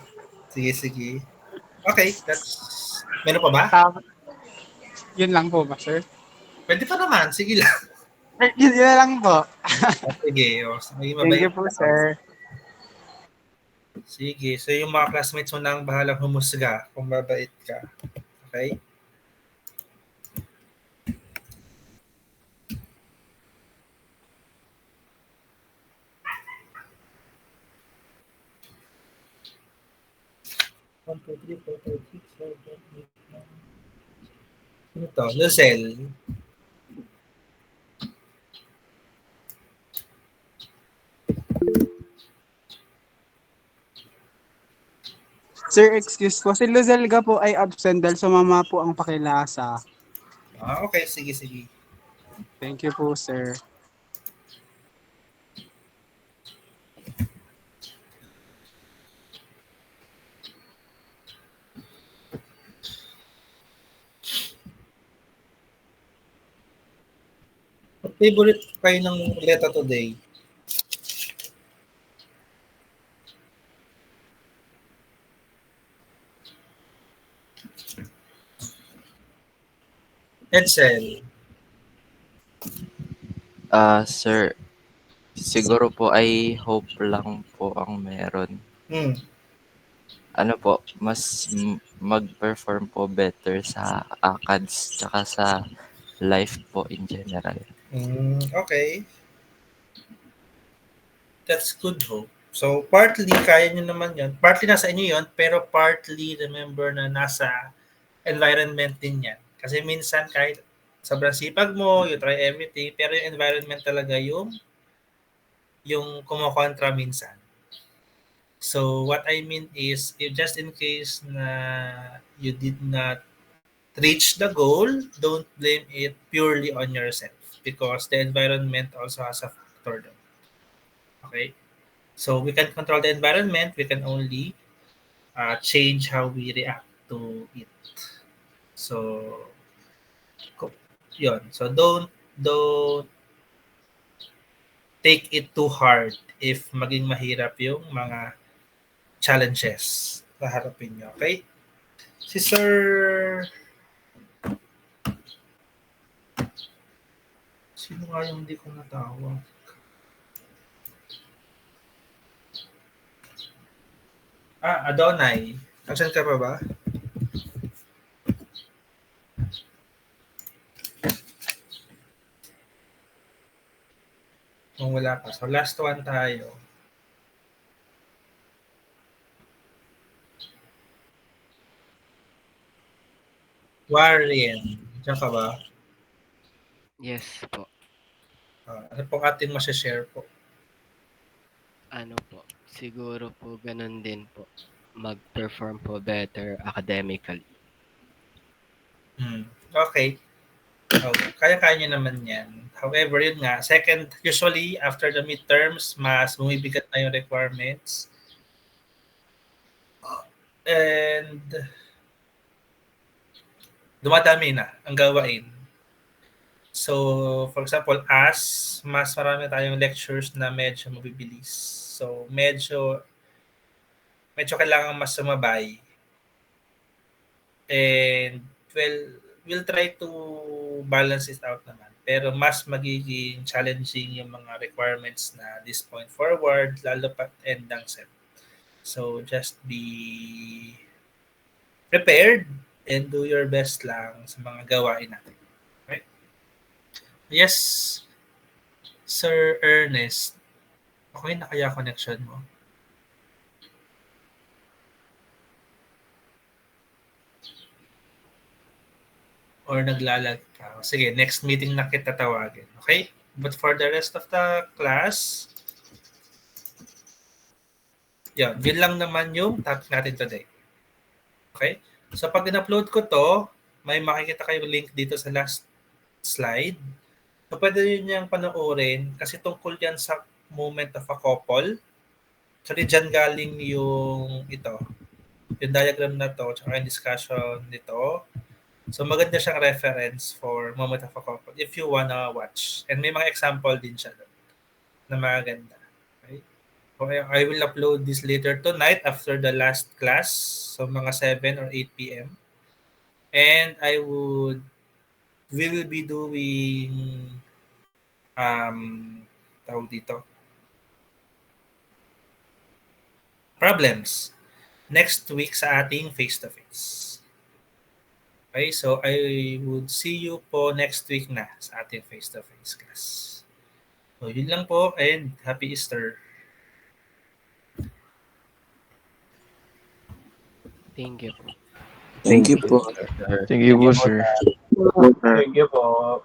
Sige. Okay, meron pa ba? Yun lang po ba, sir? Pwede pa naman. Sige lang. Yun na lang po. Sige, maging Thank you mabait po, ka. sir. Sige, so yung mga classmates mo na ang bahalang humusga kung mabait ka. Okay? One, two, three, four, five, six, seven, eight, nine. Ano to? Luzelle. Sir, excuse po. Si Luzelga po ay absent dahil sumama po ang pakilasa. Okay. Sige, sige. Thank you po, sir. Favorite kayo ng Leta today? Edsel. Sir, siguro po ay hope lang po ang meron. Ano po, mas mag-perform po better sa ACADS tsaka sa life po in general. Okay. That's good hope. So, partly, kaya nyo naman yun. Partly nasa inyo yun, pero partly, remember na nasa environment din yan. Kasi minsan, kahit sobrang sipag mo, you try everything, pero yung environment talaga yung kumukontra minsan. So, what I mean is, if just in case na you did not reach the goal, don't blame it purely on yourself because the environment also has a factor doon. Okay? So, we can control the environment, we can only change how we react to it. So, yun. So, don't take it too hard if maging mahirap yung mga challenges na harapin nyo. Okay? Si Sir... Sino nga yung hindi ko natawag? Adonai. Asan ka pa ba? Kung wala pa. So, last one tayo. Warren. Diyan ka ba? Yes po. Ano pong ating masashare po? Ano po, siguro po ganun din po. Mag-perform po better academically. Okay. Kaya-kaya nyo naman yan. However, yun nga, usually after the midterms, mas bumibigat na yung requirements. And dumadami na ang gawain. So, for example, mas marami tayong lectures na medyo mabibilis. So, medyo kailangan mas sumabay. And, well, we'll try to balance it out naman. Pero mas magiging challenging yung mga requirements na this point forward, lalo pa end ng SEM. So, just be prepared and do your best lang sa mga gawain natin. Okay? Yes, Sir Ernest. Okay na kaya connection mo? Or naglalag ka. Sige, next meeting na kita tawagin. Okay? But for the rest of the class, yun lang naman yung topic natin today. Okay? So pag in-upload ko to, may makikita kayong link dito sa last slide. So pwede yun niyang panoorin kasi tungkol yan sa moment of a couple. Actually, dyan galing yung diagram na to, tsaka yung discussion nito. So maganda siyang reference for moment of a couple if you wanna watch. And may mga example din siya doon na maganda. Okay? Okay, I will upload this later tonight after the last class. So mga 7 or 8 p.m. And we will be doing tawag dito, problems next week sa ating face-to-face. Okay, so I would see you po next week na sa ating face-to-face class. So yun lang po and happy Easter. Thank you po. Thank you po. Sir. Thank you po, sir. Thank you po.